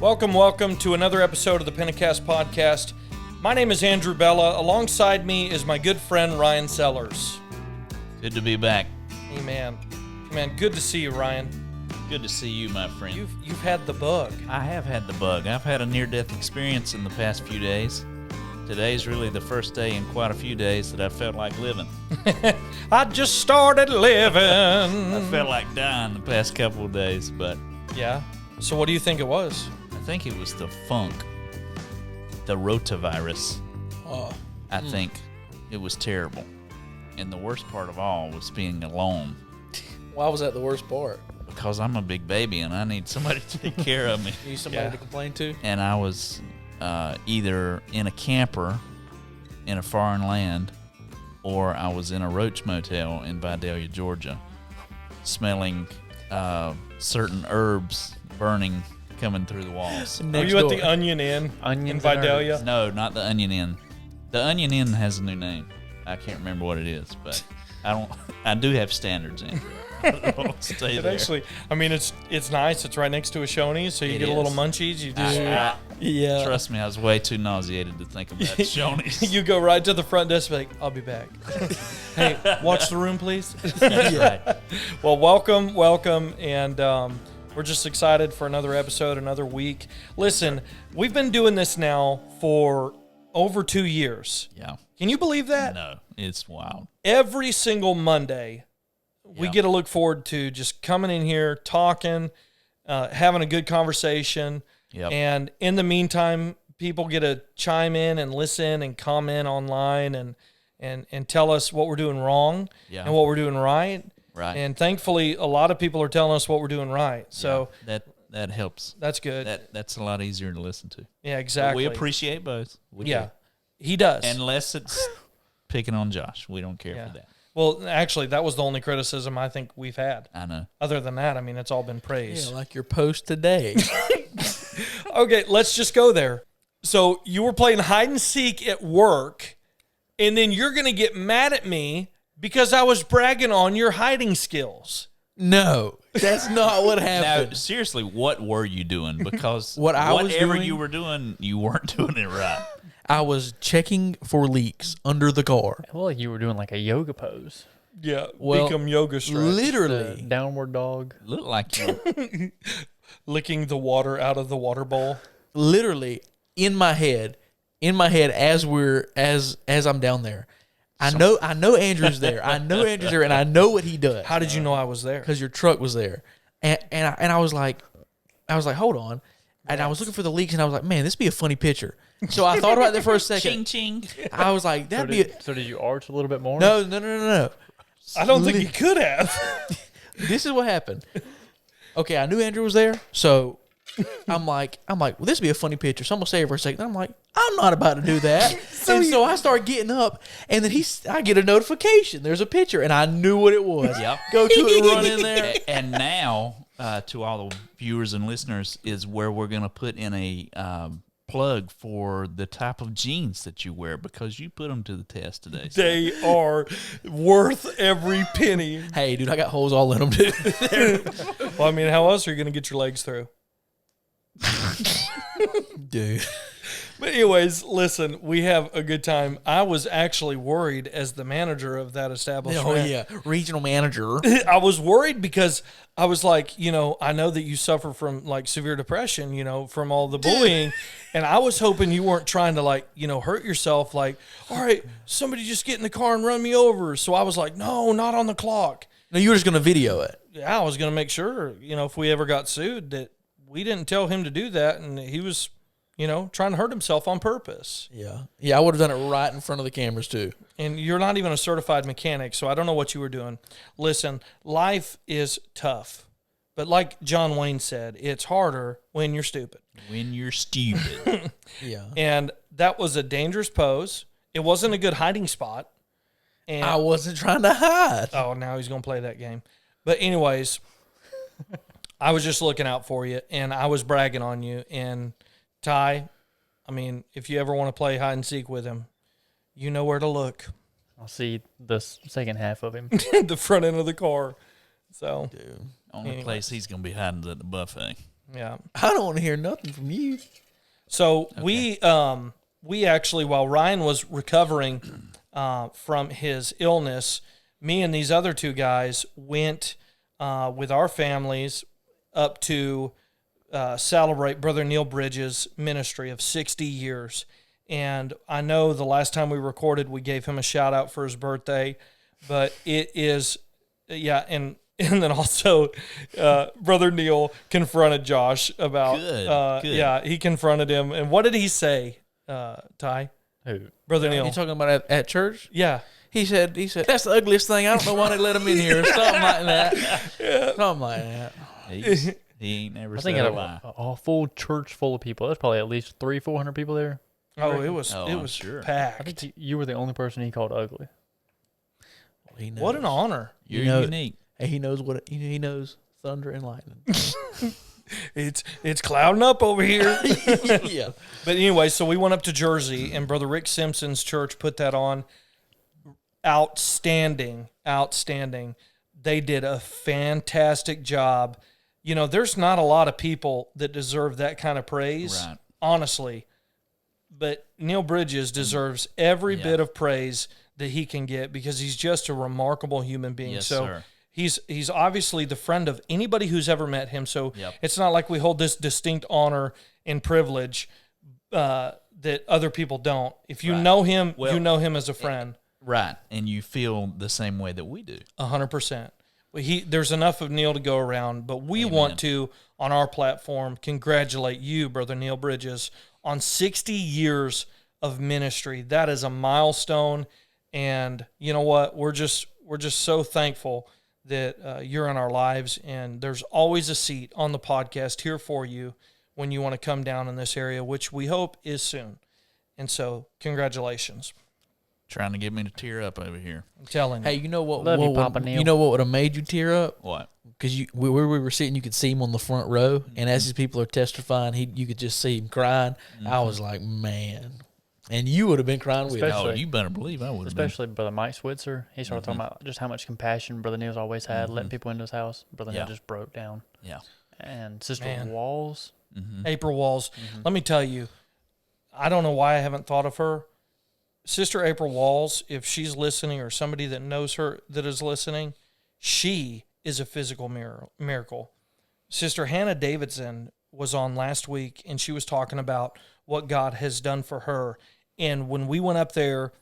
Welcome to another episode of the Pentecast podcast. My name is Andrew Bella. Alongside me is my good friend Ryan Sellers. Good to be back. Hey man, good to see you, Ryan. Good to see you, my friend. You've had the bug. I have had the bug. I've had a near-death experience in the past few days. Today's really the first day in quite a few days that I felt like living. I just started living. I felt like dying the past couple of days, but... Yeah? So what do you think it was? I think it was the funk. The rotavirus. Oh. I think it was terrible. And the worst part of all was being alone. Why was that the worst part? Because I'm a big baby and I need somebody to take care of me. You need somebody to complain to? And I was either in a camper in a foreign land or I was in a roach motel in Vidalia, Georgia, smelling certain herbs burning coming through the walls. Were you at the Onion Inn in Vidalia? No, not the Onion Inn. The Onion Inn has a new name. I can't remember what it is, but I do have standards in. Stay there. Actually, I mean, it's nice. It's right next to a Shoney's, so you get a little munchies. You just Yeah. Trust me, I was way too nauseated to think about Shoney's. You go right to the front desk, and be like, "I'll be back." Hey, watch the room, please. That's right. Well, welcome, and we're just excited for another episode, another week. Listen, we've been doing this now for over 2 years. Yeah. Can you believe that? No, it's wild. Every single Monday, we get to look forward to just coming in here, talking, having a good conversation. Yep. And in the meantime, people get to chime in and listen and comment online and tell us what we're doing wrong and what we're doing right. Right. And thankfully, a lot of people are telling us what we're doing right. So that helps. that's good. That's a lot easier to listen to. Yeah, exactly. But we appreciate both. We do. He does. Unless it's picking on Josh. We don't care for that. Well, actually, that was the only criticism I think we've had. I know. Other than that, I mean, it's all been praise. Yeah, like your post today. Okay, let's just go there. So you were playing hide and seek at work, and then you're going to get mad at me because I was bragging on your hiding skills. No, that's not what happened. Now, seriously, what were you doing? Because whatever you were doing, you weren't doing it right. I was checking for leaks under the car. I feel like you were doing like a yoga pose. Yeah, Well, become yoga stretch. Literally. Downward dog. Looked like you. Licking the water out of the water bowl. Literally in my head as I'm down there. I know Andrew's there. And I know what he does. How did you know I was there? Because your truck was there. And I was like, hold on. And I was looking for the leaks and I was like, man, this would be a funny picture. So I thought about that for a second. Ching, ching. I was like, So did you arch a little bit more? No. I don't think you could have. This is what happened. Okay, I knew Andrew was there, so I'm like, well, this would be a funny picture. So I'm gonna say it for a second. I'm like, I'm not about to do that. So I start getting up, and then I get a notification. There's a picture, and I knew what it was. Yep. Go to it, run in there. And now, to all the viewers and listeners, is where we're gonna put in a plug for the type of jeans that you wear because you put them to the test today. So. They are worth every penny. Hey, dude, I got holes all in them, dude. Well, I mean, how else are you going to get your legs through? Dude. But anyways, listen, we have a good time. I was actually worried as the manager of that establishment. Oh, yeah. Regional manager. I was worried because I was like, I know that you suffer from like severe depression, from all the bullying. And I was hoping you weren't trying to hurt yourself. Like, all right, somebody just get in the car and run me over. So I was like, no, not on the clock. No, you were just going to video it. Yeah, I was going to make sure, if we ever got sued that we didn't tell him to do that. And he was, trying to hurt himself on purpose. Yeah. Yeah, I would have done it right in front of the cameras, too. And you're not even a certified mechanic, so I don't know what you were doing. Listen, life is tough. But like John Wayne said, it's harder when you're stupid. When you're stupid. Yeah. And that was a dangerous pose. It wasn't a good hiding spot. And I wasn't trying to hide. Oh, now he's going to play that game. But anyways, I was just looking out for you, and I was bragging on you. And Ty, I mean, if you ever want to play hide and seek with him, you know where to look. I'll see the second half of him. The front end of the car. So, Only place he's going to be hiding is at the buffet. Yeah. I don't want to hear nothing from you. So we actually, while Ryan was recovering from his illness, me and these other two guys went with our families up to celebrate Brother Neil Bridges' ministry of 60 years. And I know the last time we recorded, we gave him a shout out for his birthday, but it is, and then also Brother Neil confronted Josh about, Good. yeah, he confronted him. And what did he say, Ty? Who? Brother Neil. You talking about at church? Yeah. He said, that's the ugliest thing. I don't know why they let him in here. Something like that. Something like that. He ain't never I said think a at lie. a full church full of people. There's probably at least 300-400 people there. Oh, it was I'm sure. I packed. think you were the only person he called ugly. Well, he knows. What an honor. You're You know- unique. And he knows he knows thunder and lightning. It's clouding up over here. Yeah. But anyway, so we went up to Jersey, and Brother Rick Simpson's church put that on. Outstanding. They did a fantastic job. You know, there's not a lot of people that deserve that kind of praise, Right. honestly. But Neil Bridges deserves every Yeah. bit of praise that he can get because he's just a remarkable human being. Yes, so sir. he's obviously the friend of anybody who's ever met him. So Yep. it's not like we hold this distinct honor and privilege that other people don't. If you Right. know him, Well, you know him as a friend. Right. And you feel the same way that we do. 100%. There's enough of Neil to go around, but we Amen. want to, on our platform, congratulate you, Brother Neil Bridges, on 60 years of ministry. That is a milestone, and you know what? We're just so thankful that you're in our lives, and there's always a seat on the podcast here for you when you want to come down in this area, which we hope is soon. And so, congratulations. Trying to get me to tear up over here. I'm telling you. Hey, you know what? Love you, what Papa would, Neil. you know what would have made you tear up? What? Because where we were sitting, you could see him on the front row, and as these people are testifying, you could just see him crying. I was like, man. And you would have been crying with him. Especially- Oh, you better believe I would have Especially Brother Mike Switzer. He started talking about just how much compassion Brother Neil's always had, letting people into his house. Brother Yeah. Neil just broke down. Yeah. And Sister Man. Walls. April Walls. Let me tell you, I don't know why I haven't thought of her. Sister April Walls, if she's listening or somebody that knows her that is listening, she is a physical miracle. Sister Hannah Davidson was on last week, and she was talking about what God has done for her. And when we went up there,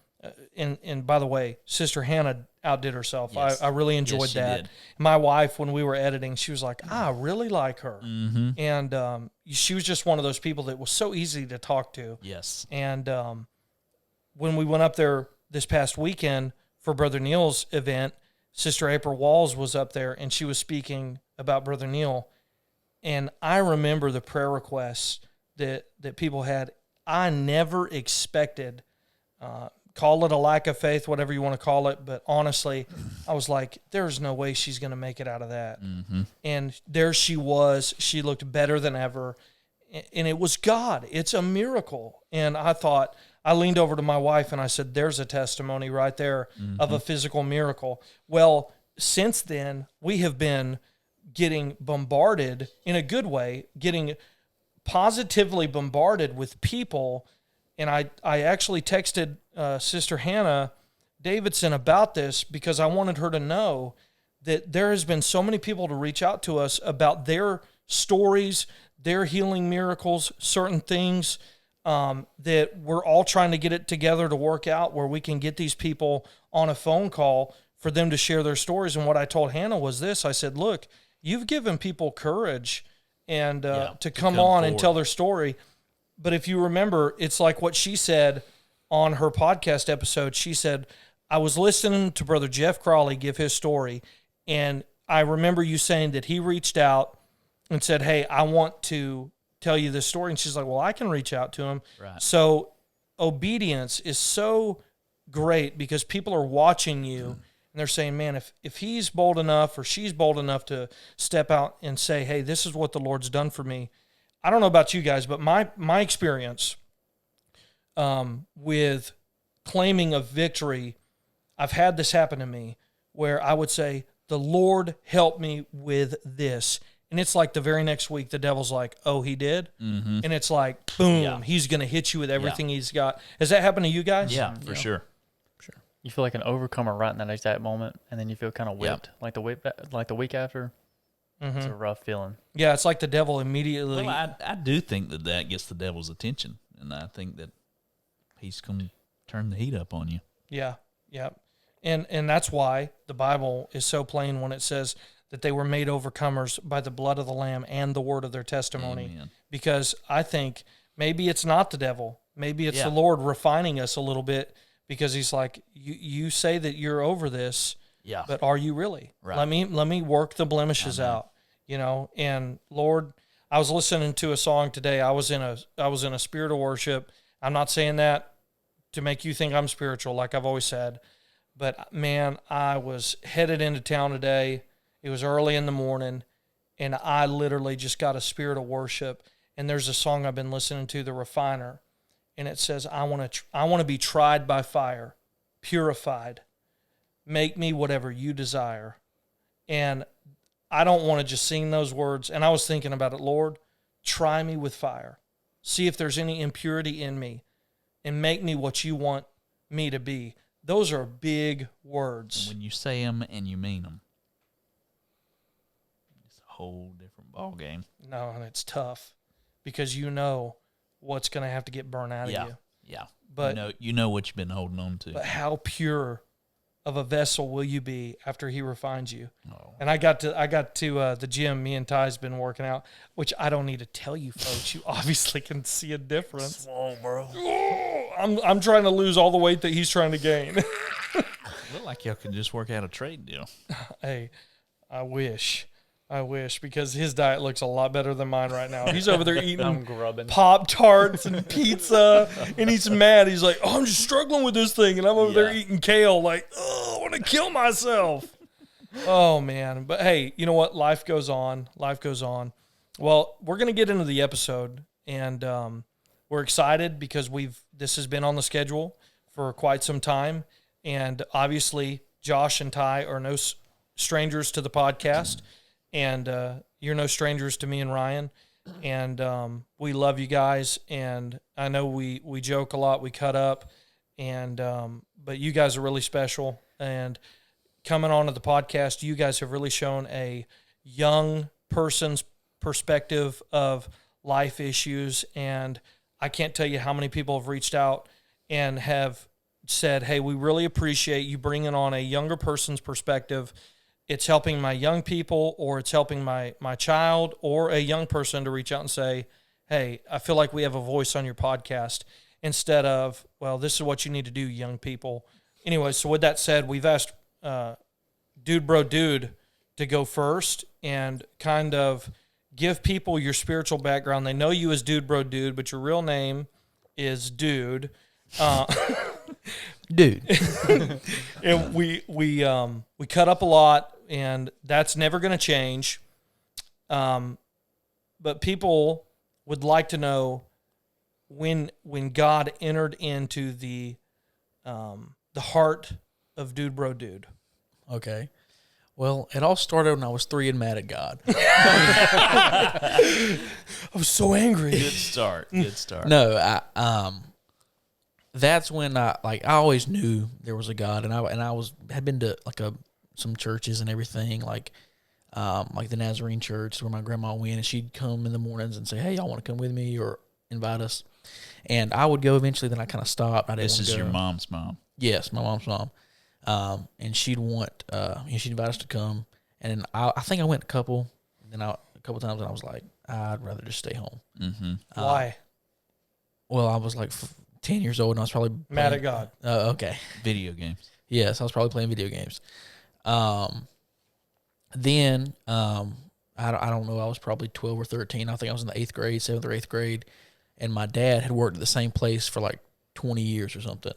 and by the way, Sister Hannah outdid herself. Yes. I really enjoyed Yes, she that. did. My wife, when we were editing, she was like, I really like her. And she was just one of those people that was so easy to talk to. Yes. And when we went up there this past weekend for Brother Neil's event, Sister April Walls was up there, and she was speaking about Brother Neil. And I remember the prayer requests that people had. I never expected, call it a lack of faith, whatever you want to call it, but honestly, I was like, there's no way she's going to make it out of that. And there she was. She looked better than ever. And it was God. It's a miracle. And I leaned over to my wife and I said, there's a testimony right there of a physical miracle. Well, since then, we have been getting bombarded in a good way, getting positively bombarded with people. And I actually texted Sister Hannah Davidson about this because I wanted her to know that there has been so many people to reach out to us about their stories, their healing miracles, certain things that we're all trying to get it together to work out where we can get these people on a phone call for them to share their stories. And what I told Hannah was this. I said, look, you've given people courage and to come on and tell their story. But if you remember, it's like what she said on her podcast episode. She said, I was listening to Brother Jeff Crawley give his story, and I remember you saying that he reached out and said, hey, I want to tell you this story. And she's like, well, I can reach out to him. Right. So obedience is so great because people are watching you and they're saying, man, if he's bold enough or she's bold enough to step out and say, hey, this is what the Lord's done for me. I don't know about you guys, but my experience with claiming a victory, I've had this happen to me where I would say, the Lord help me with this. And And it's like the very next week, the devil's like, oh, he did? Mm-hmm. And it's like, boom, Yeah. he's going to hit you with everything he's got. Has that happened to you guys? Yeah, for sure. You feel like an overcomer right in that exact moment, and then you feel kind of whipped, like the week after. Mm-hmm. It's a rough feeling. Yeah, it's like the devil immediately. Well, I do think that gets the devil's attention, and I think that he's going to turn the heat up on you. Yeah, yeah. And that's why the Bible is so plain when it says that they were made overcomers by the blood of the Lamb and the word of their testimony. Amen. Because I think maybe it's not the devil. Maybe it's the Lord refining us a little bit, because he's like, you say that you're over this, but are you really? Right. Let me work the blemishes out, you know. And Lord, I was listening to a song today. I was in a spirit of worship. I'm not saying that to make you think I'm spiritual, like I've always said, but man, I was headed into town today. It was early in the morning, and I literally just got a spirit of worship. And there's a song I've been listening to, The Refiner. And it says, I want to be tried by fire, purified. Make me whatever you desire. And I don't want to just sing those words. And I was thinking about it, Lord, try me with fire. See if there's any impurity in me, and make me what you want me to be. Those are big words. And when you say them and you mean them, it's a whole different ballgame. No, and it's tough, because you know what's going to have to get burned out of you. Yeah. But you know what you've been holding on to. But how pure of a vessel will you be after he refines you? Oh. And I got to the gym. Me and Ty's been working out, which I don't need to tell you folks. You obviously can see a difference. Swole, bro. I'm trying to lose all the weight that he's trying to gain. Look like y'all could just work out a trade deal. Hey, I wish, because his diet looks a lot better than mine right now. He's over there I'm eating grubbing. Pop-Tarts and pizza, and he's mad. He's like, oh, I'm just struggling with this thing, and I'm over there eating kale like, oh, I want to kill myself. Oh, man. But, hey, you know what? Life goes on. Life goes on. Well, we're going to get into the episode, and we're excited because this has been on the schedule for quite some time, and obviously Josh and Ty are no strangers to the podcast. And you're no strangers to me and Ryan, and we love you guys. And I know we joke a lot, we cut up, and but you guys are really special. And coming on to the podcast, you guys have really shown a young person's perspective of life issues. And I can't tell you how many people have reached out and have said, "Hey, we really appreciate you bringing on a younger person's perspective. It's helping my young people, or it's helping my child or a young person to reach out and say, hey, I feel like we have a voice on your podcast," instead of, well, this is what you need to do, young people. Anyway, so with that said, we've asked DudebroDude to go first and kind of give people your spiritual background. They know you as DudebroDude, but your real name is Dude. Dude. And we cut up a lot, and that's never going to change. But people would like to know when God entered into the heart of DudebroDude. Okay. Well, it all started when I was 3 and mad at God. I was so angry. Good start. Good start. No, that's when I always knew there was a God, and I had been to some churches and everything, like the Nazarene church where my grandma went, and she'd come in the mornings and say, "Hey, y'all want to come with me?" or invite us, and I would go eventually. Then I kind of stopped. This is your mom's mom. Yes, my mom's mom, and she'd want she'd invite us to come, and then I think I went a couple times, and I was like, I'd rather just stay home. Mm-hmm. Why? Well, I was like 10 years old, and I was probably Mad at God. Okay. Video games. Yes, I was probably playing video games. Then I don't know. I was probably 12 or 13. I think I was in the 7th or 8th grade, and my dad had worked at the same place for like 20 years or something.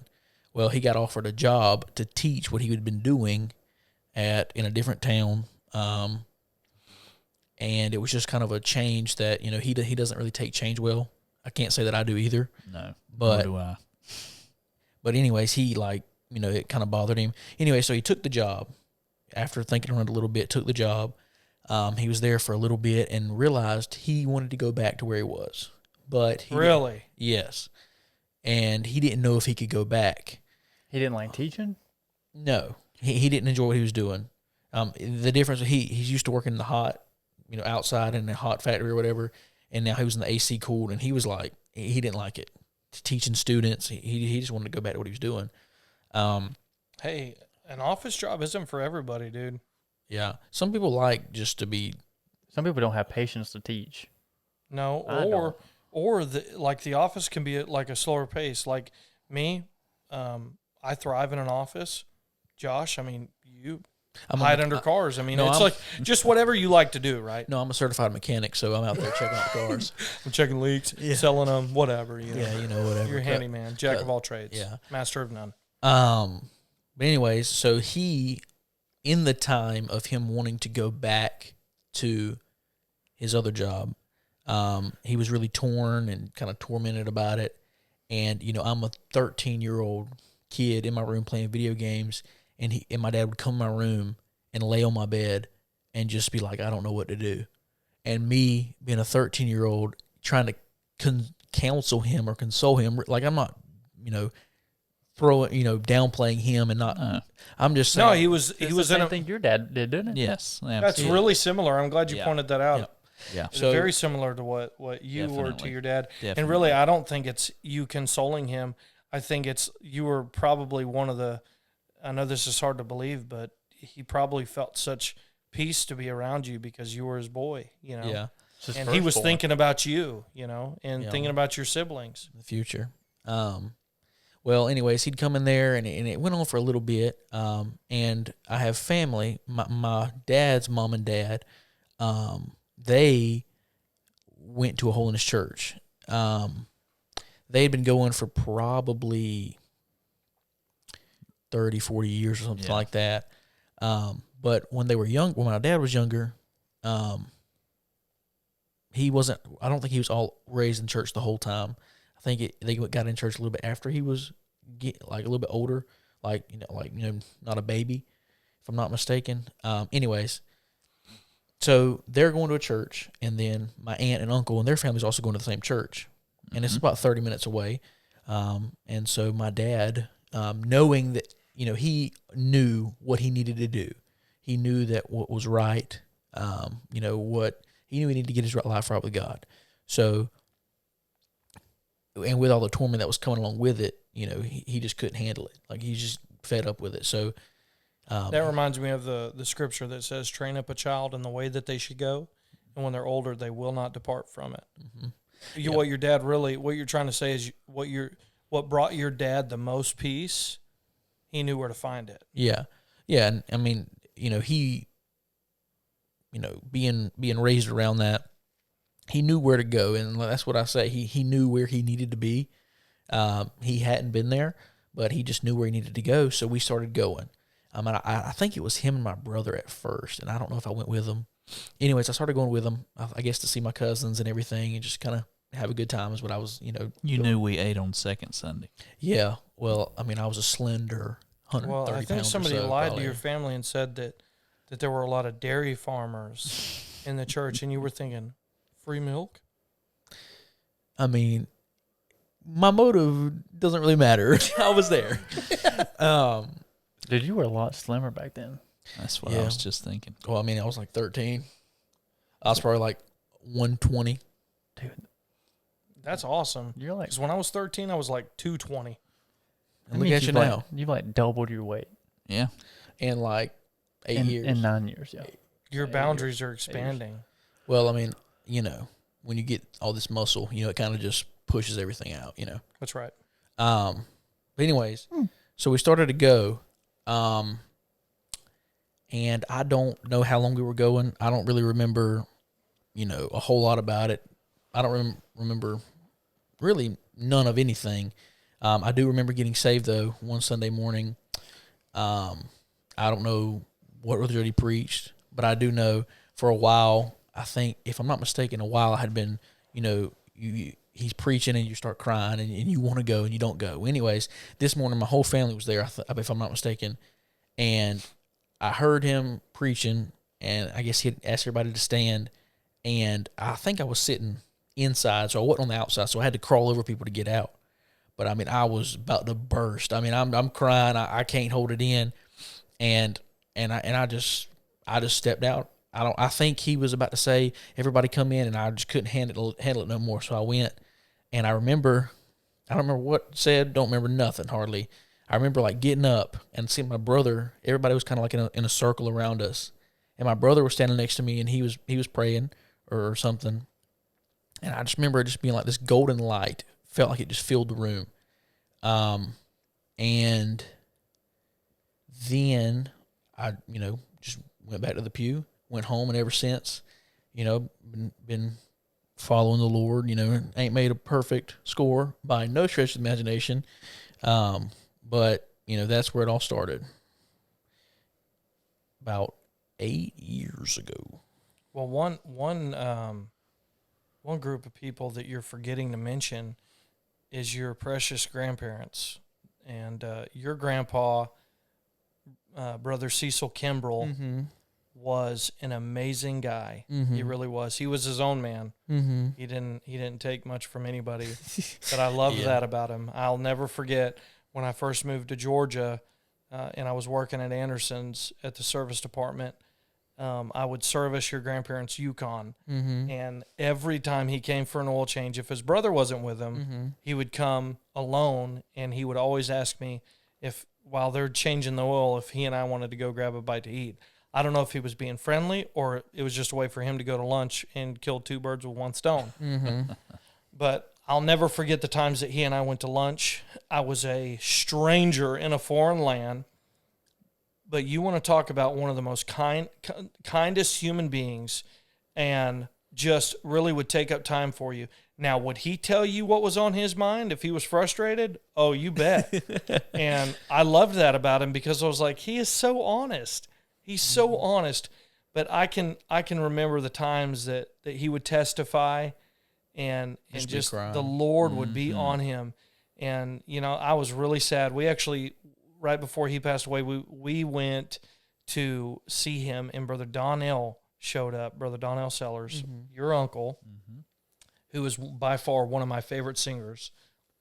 Well, he got offered a job to teach what he had been doing in a different town, and it was just kind of a change that he doesn't really take change well. I can't say that I do either. No, but nor do I. But anyways, he it kind of bothered him. Anyway, so he took the job after thinking around a little bit. Took the job, He was there for a little bit and realized he wanted to go back to where he was. But he Really? Yes. And he didn't know if he could go back. He didn't like teaching? No. He didn't enjoy what he was doing. The difference, he's used to working in the hot, outside in the hot factory or whatever, and now he was in the AC cooled, and he was like, he didn't like it. Teaching students, he just wanted to go back to what he was doing. Hey, an office job isn't for everybody, dude. Yeah. Some people like just to be. Some people don't have patience to teach. No, or the office can be like a slower pace. Like me, I thrive in an office. Josh, I mean, you hide under cars. I mean, No, it's like just whatever you like to do, right? No, I'm a certified mechanic, so I'm out there checking out the cars. I'm checking leaks, selling them, whatever. You know. Yeah, whatever. You're a handyman, jack of all trades. Yeah. Master of none. But anyways, so he, in the time of him wanting to go back to his other job, he was really torn and kind of tormented about it. And, I'm a 13-year-old kid in my room playing video games, and my dad would come in my room and lay on my bed and just be like, I don't know what to do. And me being a 13-year-old trying to counsel him or console him, like I'm not, downplaying him and not. I'm just saying. No, he was The in same a thing your dad did, didn't it? Yes, That's absolutely. really similar. I'm glad you pointed that out. Yeah. It's very similar to what you were to Definitely. your dad. Definitely. And really, I don't think it's you consoling him. I think it's you were probably one of the. I know this is hard to believe, but he probably felt such peace to be around you because you were his boy. Yeah. It's his And he was firstborn. thinking about you. And Yeah. thinking about your siblings. The future. Well, anyways, he'd come in there, and it went on for a little bit. And I have family. My dad's mom and dad, they went to a holiness church. They had been going for probably 30, 40 years or something like that. But when they were young, when my dad was younger, he wasn't. I don't think he was all raised in church the whole time. I think they got in church a little bit after he was a little bit older, not a baby, if I'm not mistaken. Anyways, so they're going to a church, and then my aunt and uncle and their family's also going to the same church, and it's about 30 minutes away. And so my dad, knowing that he knew what he needed to do, he knew that what was right. What he knew he needed to get his life right with God. So. And with all the torment that was coming along with it, he just couldn't handle it. Like, he's just fed up with it. So That reminds me of the scripture that says, "Train up a child in the way that they should go, and when they're older, they will not depart from it." Mm-hmm. What you're trying to say is what brought your dad the most peace. He knew where to find it. yeah, and I mean, he, being raised around that. He knew where to go, and that's what I say. He knew where he needed to be. He hadn't been there, but he just knew where he needed to go, so we started going. I think it was him and my brother at first, and I don't know if I went with him. Anyways, I started going with him, I guess, to see my cousins and everything, and just kind of have a good time is what I was, You doing. knew we ate on second Sunday. Yeah, well, I mean, I was a slender 130 Well, I think pounds somebody or so, lied probably. to your family and said that there were a lot of dairy farmers in the church, and you were thinking, free milk? I mean, my motive doesn't really matter. I was there. Dude, you were a lot slimmer back then. That's what Yeah. I was just thinking. Well, I mean, I was like 13. I was probably like 120. Dude, That's awesome. you're like, Because when I was 13, I was like 220. And look at you now. You've like doubled your weight Yeah. In like 8 years. in 9 years. Yeah. Your Yeah, boundaries are expanding. Well, I mean, when you get all this muscle, it kind of just pushes everything out, That's right. But anyways, so we started to go, and I don't know how long we were going. I don't really remember, a whole lot about it. I don't remember really none of anything. I do remember getting saved, though, one Sunday morning. I don't know what Brother Jody preached, but I do know for a while, I think, if I'm not mistaken, I had been, he's preaching and you start crying and you want to go and you don't go. Anyways, this morning my whole family was there, if I'm not mistaken, and I heard him preaching and I guess he had asked everybody to stand, and I think I was sitting inside, so I wasn't on the outside, so I had to crawl over people to get out. But I mean, I was about to burst. I mean, I'm crying. I can't hold it in, and I just stepped out. I think he was about to say, everybody come in, and I just couldn't handle it no more. So I went, and I don't remember what said, don't remember nothing hardly. I remember like getting up and seeing my brother. Everybody was kind of like in a circle around us, and my brother was standing next to me, and he was praying or something. And I just remember it just being like this golden light. Felt like it just filled the room. And then I, just went back to the pew, went home, and ever since, been following the Lord. Ain't made a perfect score by no stretch of the imagination. But, that's where it all started. About 8 years ago. Well, one group of people that you're forgetting to mention is your precious grandparents. And your grandpa, Brother Cecil Kimbrell, Mm-hmm. was an amazing guy. Mm-hmm. He really was. He was his own man. Mm-hmm. He didn't take much from anybody. But I love Yeah. that about him. I'll never forget when I first moved to Georgia, and I was working at Anderson's at the service department. I would service your grandparents' Yukon. Mm-hmm. And every time he came for an oil change, if his brother wasn't with him, Mm-hmm. he would come alone, and he would always ask me if, while they're changing the oil, if he and I wanted to go grab a bite to eat. I don't know if he was being friendly or it was just a way for him to go to lunch and kill two birds with one stone. Mm-hmm. But I'll never forget the times that he and I went to lunch. I was a stranger in a foreign land. But you want to talk about one of the most kindest human beings, and just really would take up time for you. Now, would he tell you what was on his mind if he was frustrated? Oh, you bet. And I loved that about him because I was like, he is so honest. He's so honest. But I can remember the times that he would testify, and just the Lord would be on him. And, I was really sad. We actually, right before he passed away, we went to see him, and Brother Donnell showed up, Brother Donnell Sellers, your uncle, who is by far one of my favorite singers.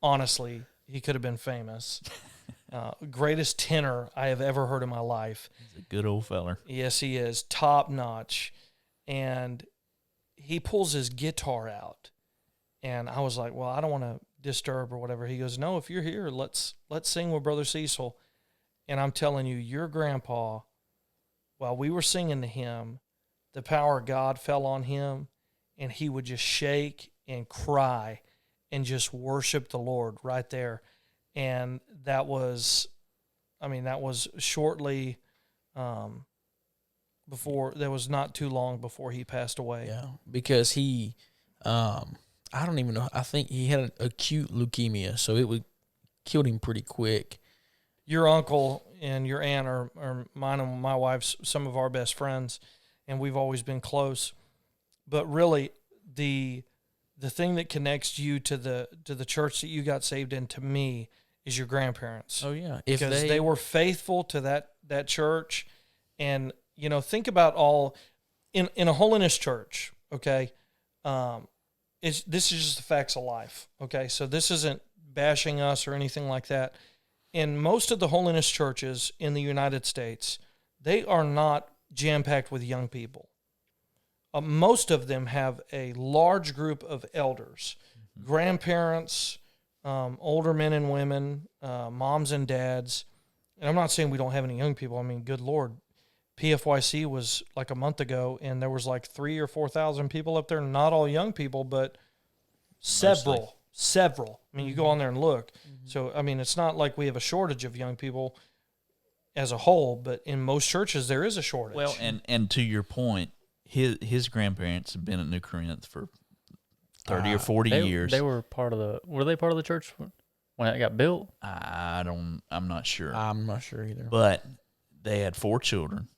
Honestly, he could have been famous. Greatest tenor I have ever heard in my life. He's a good old feller. Yes, he is. Top notch. And he pulls his guitar out. And I was like, well, I don't want to disturb or whatever. He goes, no, if you're here, let's sing with Brother Cecil. And I'm telling you, your grandpa, while we were singing to him, the power of God fell on him, and he would just shake and cry and just worship the Lord right there. And that was shortly before, that was not too long before he passed away. Yeah, because he, I don't even know, I think he had an acute leukemia, so it killed him pretty quick. Your uncle and your aunt are mine and my wife's some of our best friends, and we've always been close. But really, the thing that connects you to the church that you got saved in, to me, is your grandparents. Oh yeah, because they were faithful to that church. And think about all in a holiness church. Okay, this is just the facts of life. Okay, so this isn't bashing us or anything like that. In most of the holiness churches in the United States, they are not jam-packed with young people. Most of them have a large group of elders, grandparents, older men and women, moms and dads. And I'm not saying we don't have any young people. I mean, good Lord, PFYC was like a month ago, and there was like 3,000 or 4,000 people up there. Not all young people, but several. I mean, you go on there and look. So, I mean, it's not like we have a shortage of young people as a whole, but in most churches there is a shortage. Well, and to your point, his grandparents have been at New Corinth for 30 or 40 years. Were they part of the church when it got built? I'm not sure. I'm not sure either. But they had 4 children.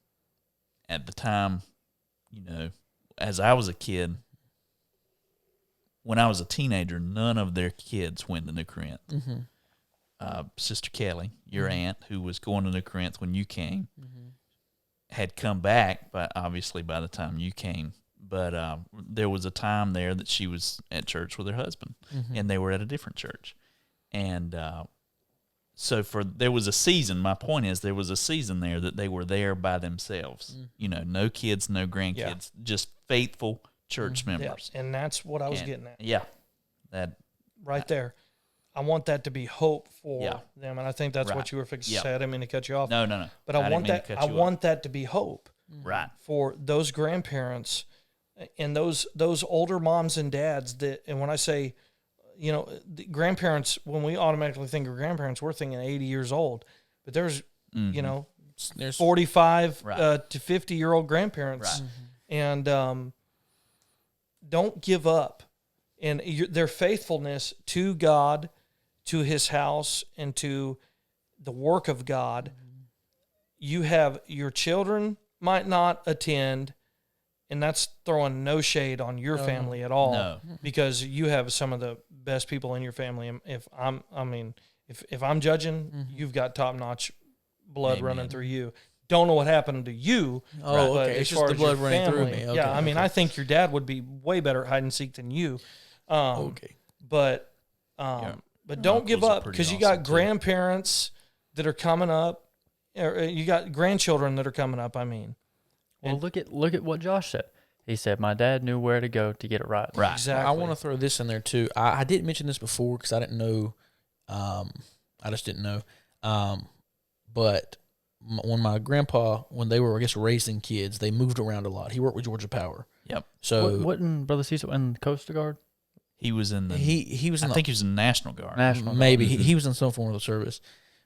At the time, as I was a kid, when I was a teenager, none of their kids went to New Corinth. Mm-hmm. Sister Kelly, your aunt, who was going to New Corinth when you came, had come back, but obviously by the time you came. But there was a time there that she was at church with her husband, and they were at a different church. And so there was a season. My point is, there was a season there that they were there by themselves. You know, no kids, no grandkids, just faithful church members. Yeah, and that's what I was getting at. Yeah, that right there. I want that to be hope for them, and I think that's Right. what you were fixing to Yeah. say. I didn't mean to cut you off. No. But I want that. I want that to be hope, right, for those grandparents and those older moms and dads that. And when I say, you know, the grandparents, when we automatically think of grandparents, we're thinking 80 years old. But there's, you know, there's 45 to 50-year-old grandparents, and don't give up. And their faithfulness to God, to His house, and to the work of God. You have your children might not attend, and that's throwing no shade on your family at all. No. Because you have some of the best people in your family. And if I'm judging, you've got top-notch blood running through you. Don't know what happened to you. Oh, but okay. as It's far just the as your blood running through family, me. Okay, yeah, I mean, I think your dad would be way better at hide and seek than you. Okay. But don't give uncles are up, pretty because you awesome, got too. grandparents that are coming up, or you got grandchildren that are coming up. I mean, Well, look at what Josh said. He said, "My dad knew where to go to get it right." right. exactly. I want to throw this in there too. I didn't mention this before because I didn't know. I just didn't know. But when my grandpa, when they were, I guess, raising kids, they moved around a lot. He worked with Georgia Power. Yep. So Wasn't Brother Cecil in the Coast Guard? He was in the. he was. I In think he was in the National Guard. National maybe he was in some form of the service.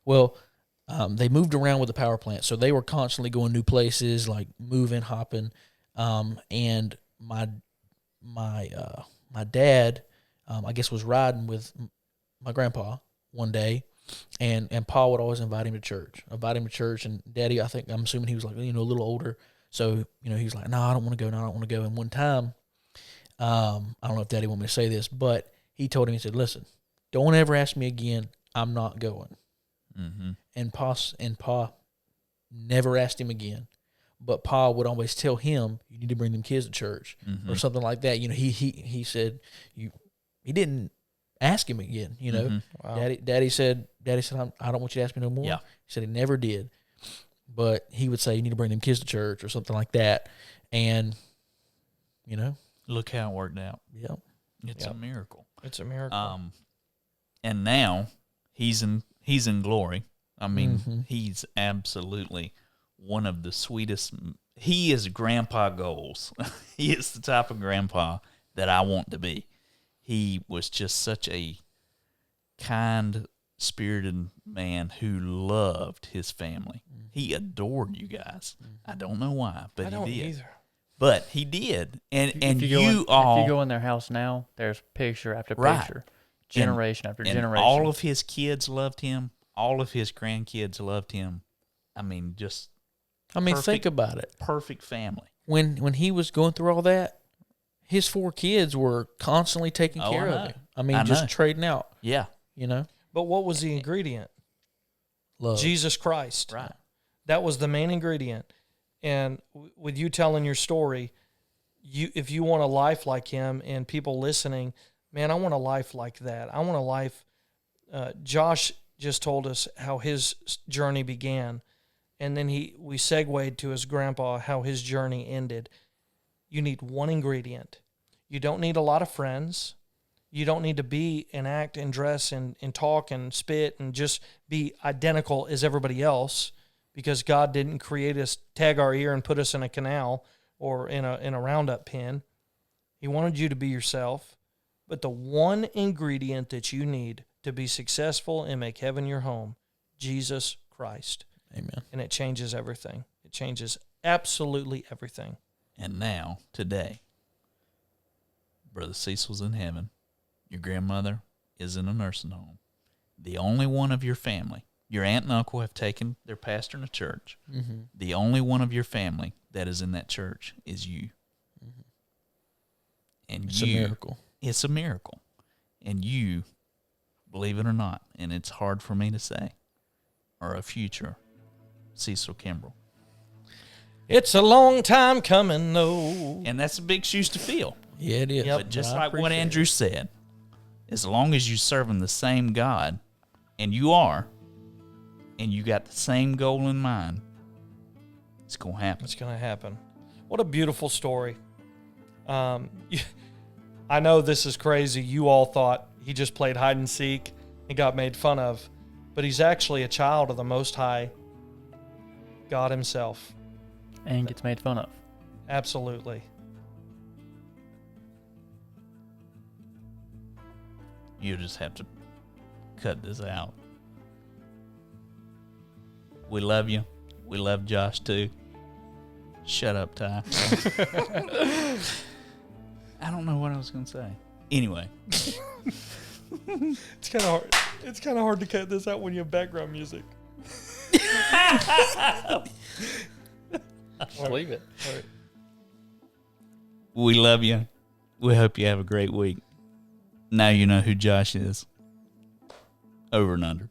Well, they moved around with the power plant, so they were constantly going new places, like moving, hopping. And my dad, I guess, was riding with my grandpa one day, and Pa would always invite him to church. And Daddy, I'm assuming he was like, a little older, so he was like, no, I don't want to go. No, I don't want to go. And one time, I don't know if Daddy wanted me to say this, but he told him, he said, listen, don't ever ask me again. I'm not going. Mm-hmm. And Pa never asked him again. But Pa would always tell him, you need to bring them kids to church, or something like that. He said, he didn't ask him again, Wow. Daddy said, I don't want you to ask me no more. Yeah. He said he never did. But he would say, you need to bring them kids to church or something like that. And, Look how it worked out. yeah. It's a miracle. It's a miracle. And now he's in glory. I mean, he's absolutely one of the sweetest. He is grandpa goals. He is the type of grandpa that I want to be. He was just such a kind-spirited man who loved his family. He adored you guys. I don't know why, but I don't he did. either. But he did. And If you go in their house now, there's picture after Right. picture, generation after and generation. all of his kids loved him. All of his grandkids loved him. I mean, just Think Perfect. about it. perfect family. When he was going through all that, his 4 kids were constantly taking Oh, care I of know. him. I mean, I just know. trading out, Yeah, But what was the ingredient? love. Jesus Christ. right. That was the main ingredient. And with you telling your story, if you want a life like him, and people listening, man, I want a life like that. I want a life. Josh just told us how his journey began, and then we segued to his grandpa, how his journey ended. You need one ingredient. You don't need a lot of friends. You don't need to be and act and dress and talk and spit and just be identical as everybody else, because God didn't create us, tag our ear and put us in a canal or in a roundup pen. He wanted you to be yourself. But the one ingredient that you need to be successful and make heaven your home, Jesus Christ. Amen. And it changes everything. It changes absolutely everything. And now, today, Brother Cecil's in heaven. Your grandmother is in a nursing home. The only one of your family, your aunt and uncle have taken their pastor in a church. Mm-hmm. The only one of your family that is in that church is you. And It's a miracle. It's a miracle. And you, believe it or not, and it's hard for me to say, are a future Cecil Kimbrell. It's a long time coming, though. And that's big shoes to fill. Yeah, it is. Yep. But just I like what appreciate Andrew said, as long as you're serving the same God, and you are, and you got the same goal in mind, it's going to happen. It's going to happen. What a beautiful story. I know this is crazy. You all thought he just played hide and seek and got made fun of, but he's actually a child of the Most High God himself. And gets made fun of. Absolutely. You just have to cut this out. We love you. We love Josh too. Shut up, Ty. I don't know what I was going to say. Anyway. It's kind of hard. It's kind of hard to cut this out when you have background music. Leave it. All right. We love you. We hope you have a great week. Now you know who Josh is. Over and under.